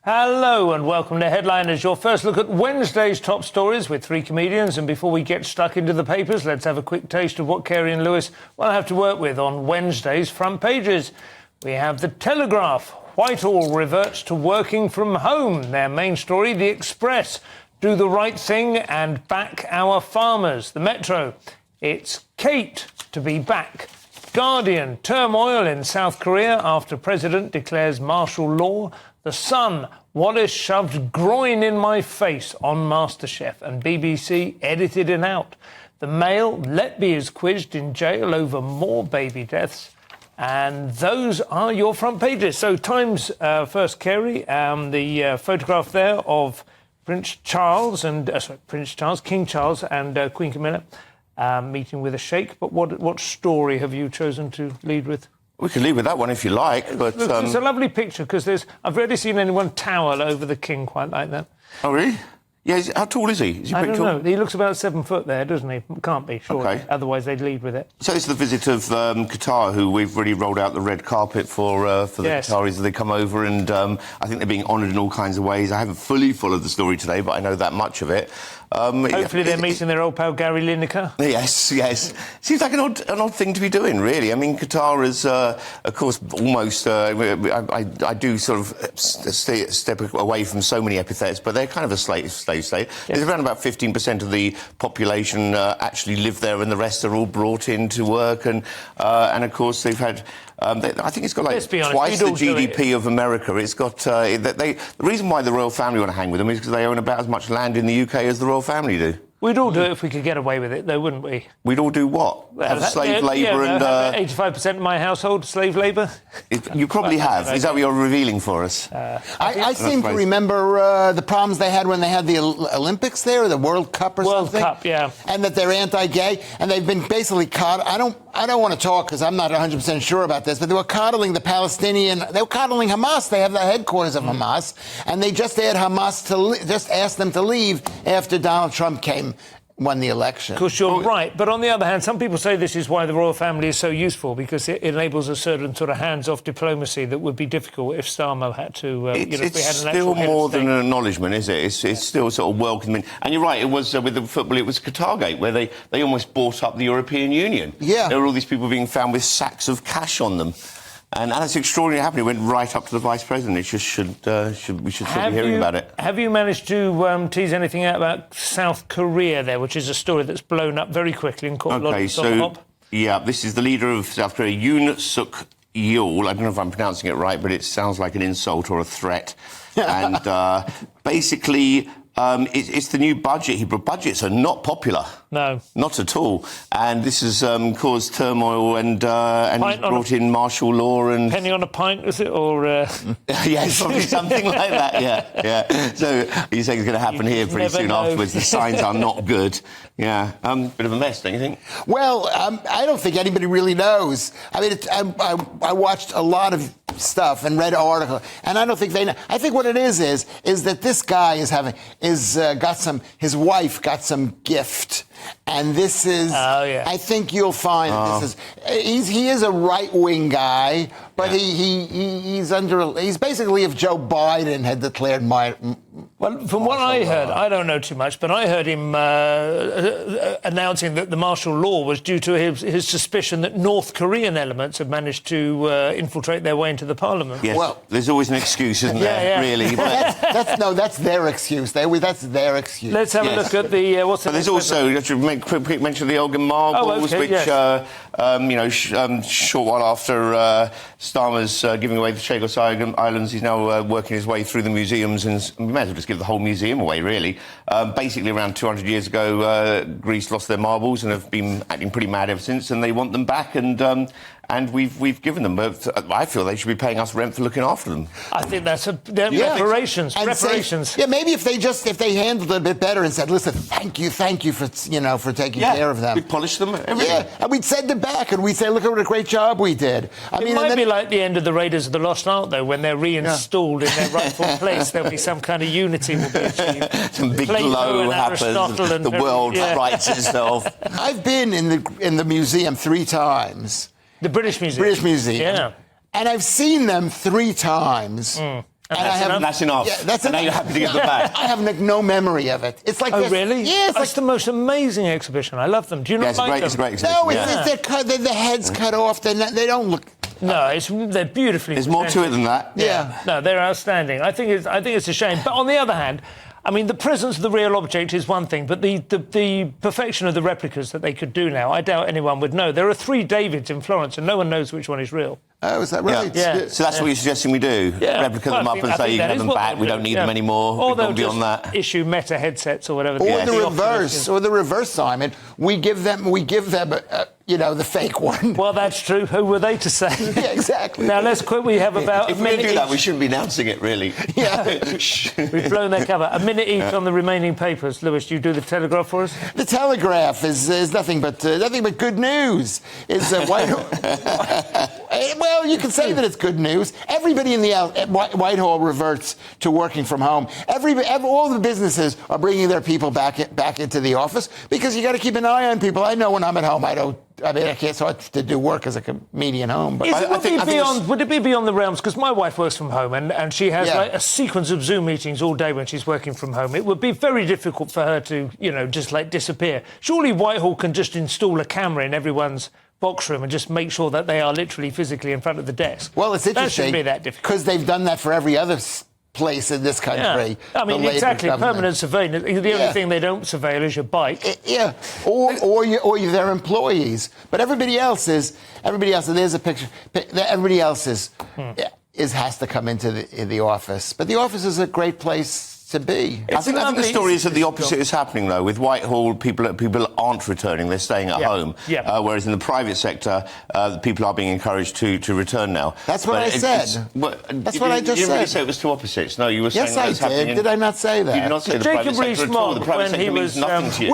Hello and welcome to Headliners, your first look at Wednesday's top stories with three comedians. And before we get stuck into the papers, let's have a quick taste of what Kerry and Lewis will have to work with on Wednesday's front pages. We have The Telegraph. Whitehall reverts to working from home. Their main story, The Express. Do the right thing and back our farmers. The Metro. It's Kate to be back. Guardian. Turmoil in South Korea after president declares martial law. The Sun, Wallace shoved groin in my face on MasterChef, and BBC edited it out. The Mail, Letby is quizzed in jail over more baby deaths. And those are your front pages. So Times first, Kerry, the photograph there of King Charles and Queen Camilla meeting with a sheikh. But what story have you chosen to lead with? We can leave with that one if you like, but... Look, it's a lovely picture, because I've rarely seen anyone tower over the king quite like that. Oh, really? Yeah, how tall is he? Is he I pretty don't tall? know. He looks about 7 foot there, doesn't he? Can't be, surely. Okay. Otherwise, they'd lead with it. So this is the visit of Qatar, who we've really rolled out the red carpet for the Yes. Qataris as they come over, and I think they're being honoured in all kinds of ways. I haven't fully followed the story today, but I know that much of it. Hopefully they're meeting their old pal Gary Lineker. Yes. Seems like an odd thing to be doing, really. I mean, Qatar is, of course, almost... I do sort of step away from so many epithets, but they're kind of a slave state. Yes. There's around about 15% of the population actually live there, and the rest are all brought in to work. And of course, they've had... I think it's got like twice the GDP of America. It's got... the reason why the royal family want to hang with them is because they own about as much land in the UK as the royal family do. We'd all do it if we could get away with it, though, wouldn't we? We'd all do what? Have slave labour and... 85% of my household, slave labour. You probably have. Is that what you're revealing for us? I seem to remember the problems they had when they had the Olympics there, or the World Cup or something. World Cup, yeah. And that they're anti-gay, and they've been basically I don't want to talk because I'm not 100% sure about this, but they were coddling the Palestinian... They were coddling Hamas. They have the headquarters of Hamas, and they just just asked them to leave after Donald Trump won the election. Of course, you're right. But on the other hand, some people say this is why the royal family is so useful, because it enables a certain sort of hands-off diplomacy that would be difficult if Starmer had to... It's still more than an acknowledgement, is it? It's still sort of welcoming. And you're right, it was with the football, it was Qatargate, where they almost bought up the European Union. Yeah. There were all these people being found with sacks of cash on them. And that's extraordinary happening. It went right up to the Vice President. It just we should still be hearing about it. Have you managed to tease anything out about South Korea there, which is a story that's blown up very quickly and caught a lot of hop? Yeah, this is the leader of South Korea, Yoon Suk Yeol. I don't know if I'm pronouncing it right, but it sounds like an insult or a threat. And basic's the new budget. Budgets are not popular. No. Not at all. And this has caused turmoil and brought in martial law and... Penny on a pint, was it? Or... Yes, probably something like that, yeah. So you're saying it's going to happen here pretty soon afterwards. The signs are not good. Yeah. Bit of a mess, don't you think? Well, I don't think anybody really knows. I mean, I watched a lot of stuff and read articles, and I don't think they know. I think what it is that this guy his wife got some gift. And this is, I think you'll find that he is a right-wing guy, but he's basically if Joe Biden had declared Well, from what I heard, I don't know too much, but I heard him announcing that the martial law was due to his suspicion that North Korean elements had managed to infiltrate their way into the parliament. Yes, well, there's always an excuse, isn't there, really? But... that's their excuse. That's their excuse. Let's have a look at the... what's there's also, you have to make a quick mention of the Elgin Marbles, short while after Starmer's giving away the Chagos Islands, he's now working his way through the museums, and we may as well just give the whole museum away, really. Basically, around 200 years ago, Greece lost their marbles and have been acting pretty mad ever since, and they want them back, and we've given them. But I feel they should be paying us rent for looking after them. I think that's reparations. Maybe if they handled it a bit better and said, "Listen, thank you for taking care of them." We polished them. Everything. Yeah, and we'd send them back, and we'd say, "Look at what a great job we did." It might be like the end of the Raiders of the Lost Ark, though, when they're reinstalled in their rightful place. There'll be some kind of unity will be achieved. Some big glow happens. The world rights itself. I've been in the museum 3 times. The British Museum. British Museum. Yeah. And I've seen them 3 times. And That's enough. Yeah, that's and now enough. you're happy to give them back. I have no memory of it. It's like Oh, this. really? Yeah, it's That's like the most amazing exhibition. I love them. Do you not like them? It's a great exhibition. no, the head's cut off. They don't look. No, they're beautifully. There's more to it than that. Yeah. No, they're outstanding. I think it's a shame. But on the other hand, I mean, the presence of the real object is one thing, but the perfection of the replicas that they could do now, I doubt anyone would know. There are 3 Davids in Florence, and no one knows which one is real. Oh, is that right? Yeah. So that's what you're suggesting we do? Yeah. Replica them up and I say you think can that have is them what back, they'll we do, don't need yeah. them anymore, Or we've they'll gone beyond just that. issue Meta headsets or whatever. Or the Oculus. reverse, Simon. We give them, the fake one. Well, that's true. Who were they to say? Yeah, exactly. Now, let's quit. We have about If a we're going minute to do that, each. we shouldn't be announcing it, really. Yeah. We've blown their cover. A minute each on the remaining papers. Lewis, do you do the Telegraph for us? The Telegraph is nothing but good news. It's well, you can say that it's good news. Everybody in the Whitehall reverts to working from home. All the businesses are bringing their people back into the office because you got to keep an eye on people. I know when I'm at home, I can't start to do work as a comedian home. But Would it be beyond the realms? Because my wife works from home and she has like a sequence of Zoom meetings all day when she's working from home. It would be very difficult for her to, just like disappear. Surely Whitehall can just install a camera in everyone's box room and just make sure that they are literally physically in front of the desk. Well, it's interesting. That shouldn't be that difficult. Because they've done that for every other place in this country. Yeah. I mean, exactly. Permanent surveillance. The only thing they don't surveil is your bike. Yeah, or their employees. But everybody else. There's a picture. Everybody else has to come into the office. But the office is a great place to be. I think the story is that the opposite is happening, though. With Whitehall, people aren't returning; they're staying at home. Yeah. Whereas in the private sector, people are being encouraged to return now. That's what I said. That's what I just said. You didn't really say it was two opposites. No, you were saying yes, I did. Did I not say that? You did not say the private sector at all. The private sector means nothing to you.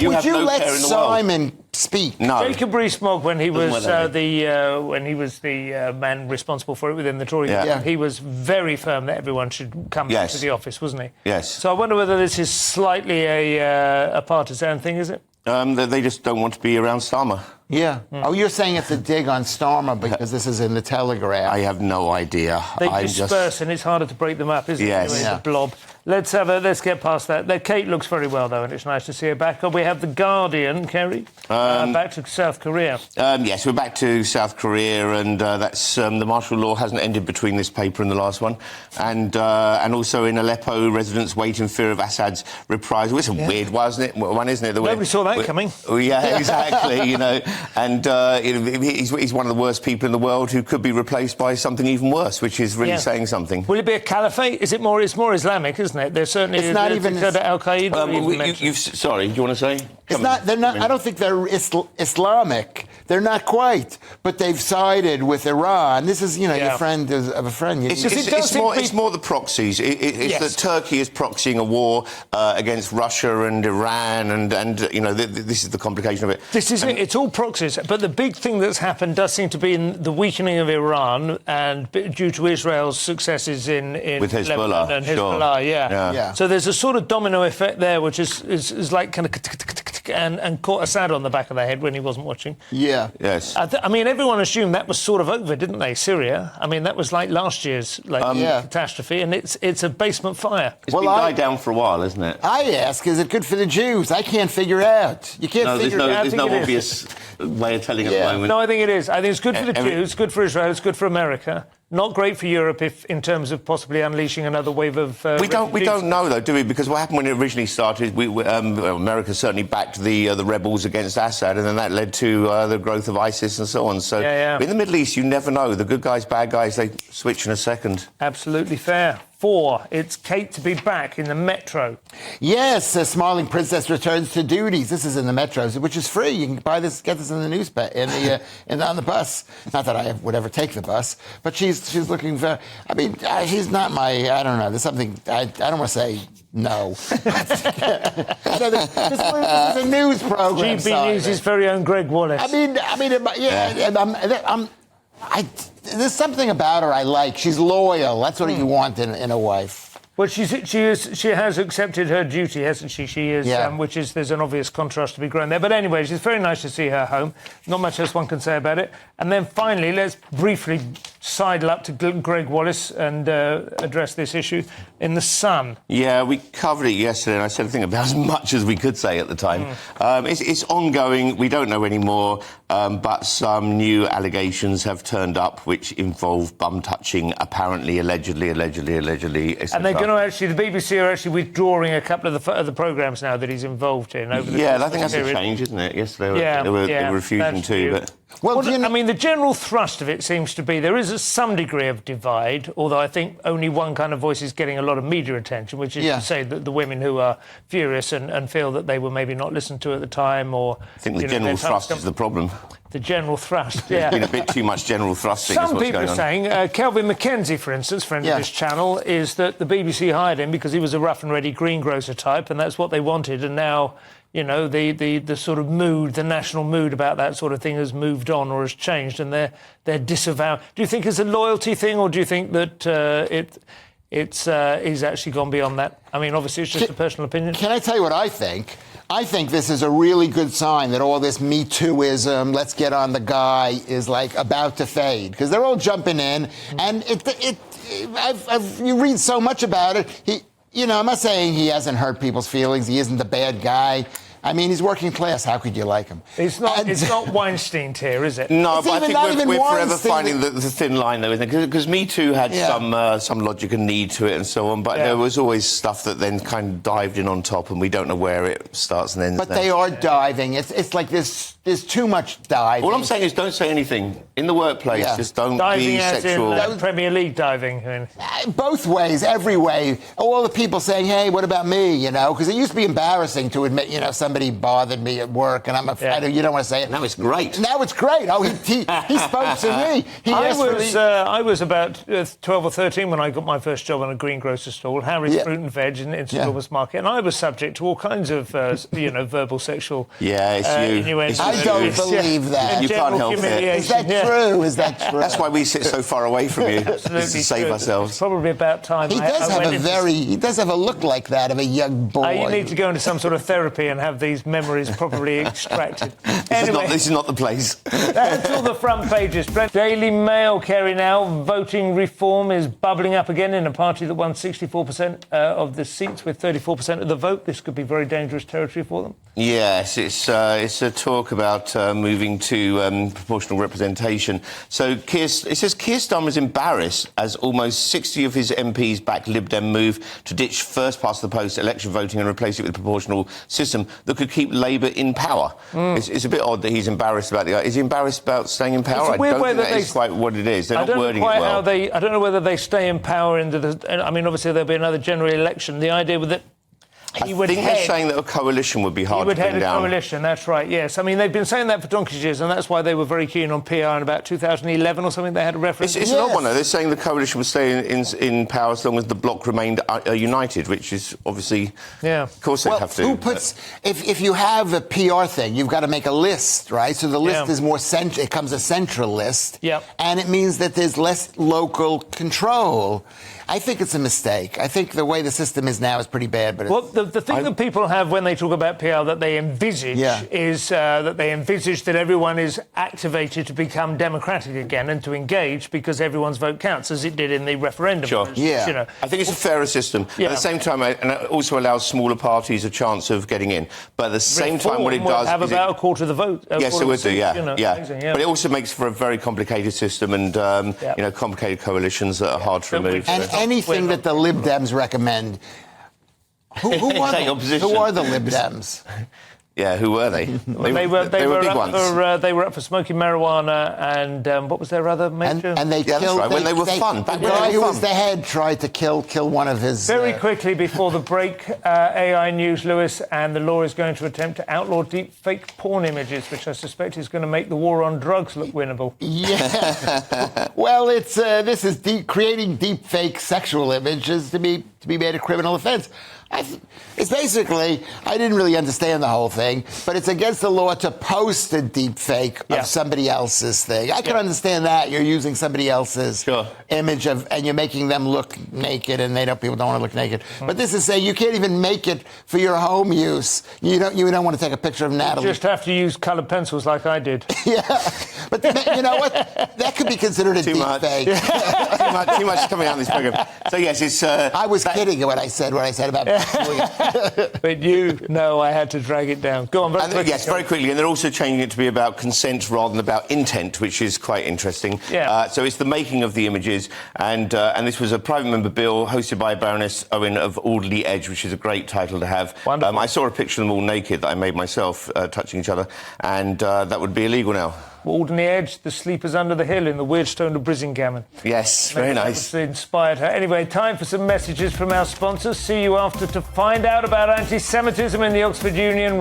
Would you let Simon speak? No. Jacob Rees-Mogg, when he was the man responsible for it within the Tory government, he was very firm that everyone should come to the office, wasn't he? Yes. So I wonder whether this is slightly a partisan thing, is it? They just don't want to be around Starmer. Yeah. Oh, you're saying it's a dig on Starmer because this is in the Telegraph. I have no idea. They disperse and it's harder to break them up, isn't it? Anyway, the blob. Let's get past that. Kate looks very well, though, and it's nice to see her back. We have The Guardian, Kerry, back to South Korea. Yes, we're back to South Korea, and that's the martial law hasn't ended between this paper and the last one. And also in Aleppo, residents wait in fear of Assad's reprisal. It's a weird one, isn't it? Nobody saw that coming. Yeah, exactly, And he's one of the worst people in the world who could be replaced by something even worse, which is really saying something. Will it be a caliphate? It's more Islamic, isn't it? There's certainly it's not even Al-Qaeda. Sorry, do you want to say? It's not. They're not. I don't think they're Islamic. They're not quite. But they've sided with Iran. This is, your friend of a friend. It's more the proxies. It's that Turkey is proxying a war against Russia and Iran, and this is the complication of it. This is it. It's all proxies. But the big thing that's happened does seem to be in the weakening of Iran and due to Israel's successes in with Hezbollah Lebanon and Hezbollah. Yeah. So there's a sort of domino effect there, which is like kind of and caught Assad on the back of the head when he wasn't watching. Yeah. Yes. I mean, everyone assumed that was sort of over, didn't they? Syria. I mean, that was like last year's catastrophe, and it's a basement fire. It's been died down for a while, isn't it? I ask, is it good for the Jews? I can't figure out. You can't figure it out. There's no obvious way of telling at the moment. No, I think it is. I think it's good for the Jews, good for Israel, it's good for America. Not great for Europe in terms of possibly unleashing another wave of we don't know, though, do we? Because what happened when it originally started, America certainly backed the rebels against Assad, and then that led to the growth of ISIS and so on. So in the Middle East, you never know. The good guys, bad guys, they switch in a second. Absolutely fair. 4. It's Kate to be back in the Metro. Yes, a smiling princess returns to duties. This is in the Metro, which is free. You can buy this, get this in the newspaper, on the bus. Not that I would ever take the bus, but she's looking for. I mean, she's not my. I don't know. There's something. I don't want to say no. This is a news program. GB News' very own Gregg Wallace. There's something about her I like. She's loyal. That's what you want in a wife. Well, she has accepted her duty, hasn't she? She is, there's an obvious contrast to be grown there. But anyway, it's very nice to see her home. Not much else one can say about it. And then finally, let's briefly sidle up to Gregg Wallace and address this issue in The Sun. Yeah, we covered it yesterday, and I said I think about as much as we could say at the time. It's ongoing. We don't know anymore, but some new allegations have turned up which involve bum touching, apparently, allegedly. And they're going to actually, the BBC are actually withdrawing a couple of the programmes now that he's involved in over the Yeah, I think that's a change, isn't it? Yesterday they were refusing to, but... Well, I mean, the general thrust of it seems to be there is some degree of divide, although I think only one kind of voice is getting a lot of media attention, which is to say that the women who are furious and feel that they were maybe not listened to at the time, or... I think the general thrust is the problem. The general thrust, yeah. There's been a bit too much general thrusting. Some people are saying, Kelvin Mackenzie, for instance, friend of this channel, is that the BBC hired him because he was a rough-and-ready greengrocer type, and that's what they wanted, and now... You know, the sort of mood, the national mood about that sort of thing has moved on or has changed, and they're disavowing. Do you think it's a loyalty thing, or do you think that he's actually gone beyond that? I mean, obviously, it's just a personal opinion. Can I tell you what I think? I think this is a really good sign that all this Me Too-ism, let's get on the guy, is like about to fade, because they're all jumping in, and you read so much about it. You know, I'm not saying he hasn't hurt people's feelings. He isn't the bad guy. I mean, he's working class. How could you like him? It's not Weinstein here, is it? No, but I think we're forever finding the thin line, though, isn't it? Because Me Too had some logic and need to it and so on, but there was always stuff that then kind of dived in on top, and we don't know where it starts and ends. But they are diving. It's like there's too much diving. All I'm saying is don't say anything. In the workplace, just don't diving be sexual. As in, Premier League diving. I mean. Both ways, every way. All the people saying, hey, what about me, you know? Because it used to be embarrassing to admit, you know, somebody bothered me at work, and you don't want to say it. Now it's great. Now it's great. Oh, he spoke to me. I was about 12 or 13 when I got my first job on a greengrocer stall, Harry's Fruit and Veg in St Albans Market, and I was subject to all kinds of, verbal sexual innuendos. I don't believe that. You can't help it. Is that true? Is that true? That's why we sit so far away from you. Absolutely to save ourselves. It's probably about time. He does have a look like that of a young boy. You need to go into some sort of therapy and have these memories properly extracted. This is not the place. That's all the front pages. Daily Mail, Kerry, now voting reform is bubbling up again in a party that won 64% of the seats with 34% of the vote. This could be very dangerous territory for them. Yes, it's a talk about moving to proportional representation. So it says Keir Starmer is embarrassed as almost 60 of his MPs back Lib Dem move to ditch first past the post election voting and replace it with a proportional system that could keep Labour in power. It's a bit odd that he's embarrassed about Is he embarrassed about staying in power? I don't think that is quite what it is. They're not wording it well. I don't know whether they stay in power I mean, obviously there'll be another general election. The idea with it. I think they're saying that a coalition would be hard to bring down. He would head a coalition, that's right, yes. I mean, they've been saying that for donkey's years, and that's why they were very keen on PR in about 2011 or something. They had a reference. It's an odd one, though. They're saying the coalition would stay in power as long as the bloc remained united, which is obviously... Yeah. Of course they'd have to. Who puts... If you have a PR thing, you've got to make a list, right? So the list is more central. It becomes a central list. Yeah. And it means that there's less local control. I think it's a mistake. I think the way the system is now is pretty bad. But the thing that people have when they talk about PR that they envisage is that they envisage that everyone is activated to become democratic again and to engage because everyone's vote counts, as it did in the referendum. Sure. Yeah. I think it's a fairer system. Yeah. At the same time, and it also allows smaller parties a chance of getting in. But at the same time, what it does have about a quarter of the vote. Yes, it would do. Yeah. Amazing, But it also makes for a very complicated system and complicated coalitions that are hard to remove. And anything that the Lib Dems recommend. Who are the Lib Dems? Yeah, who were they? They were big ones. They were up for smoking marijuana and what was their other major? And they killed. Right. When they were fun. The guy who was the head tried to kill one of his. Very quickly before the break, AI News, Lewis, and the law is going to attempt to outlaw deep fake porn images, which I suspect is going to make the war on drugs look winnable. Yeah. Well, this is creating deep fake sexual images to be made a criminal offence. It's basically, I didn't really understand the whole thing, but it's against the law to post a deep fake of somebody else's thing. I can understand that. You're using somebody else's image and you're making them look naked, and people don't want to look naked. But this is saying you can't even make it for your home use. You don't want to take a picture of Natalie. You just have to use coloured pencils like I did. Yeah, but you know what? That could be considered a deep fake. too much coming out of this program. So yes, it's. I was kidding when I said about doing it. But I had to drag it down. Go on, yes, very quickly. And they're also changing it to be about consent rather than about intent, which is quite interesting. Yeah. So it's the making of the images, and this was a private member bill hosted by Baroness Owen of Alderley Edge, which is a great title to have. Wonderful. I saw a picture of them all naked that I made myself, touching each other, and that would be illegal now. Alderley Edge, the sleepers under the hill in the weird stone of Brisingammon. Yes, very nice. Inspired her. Anyway, time for some messages from our sponsors. See you after to find out about anti-Semitism in the Oxford Union.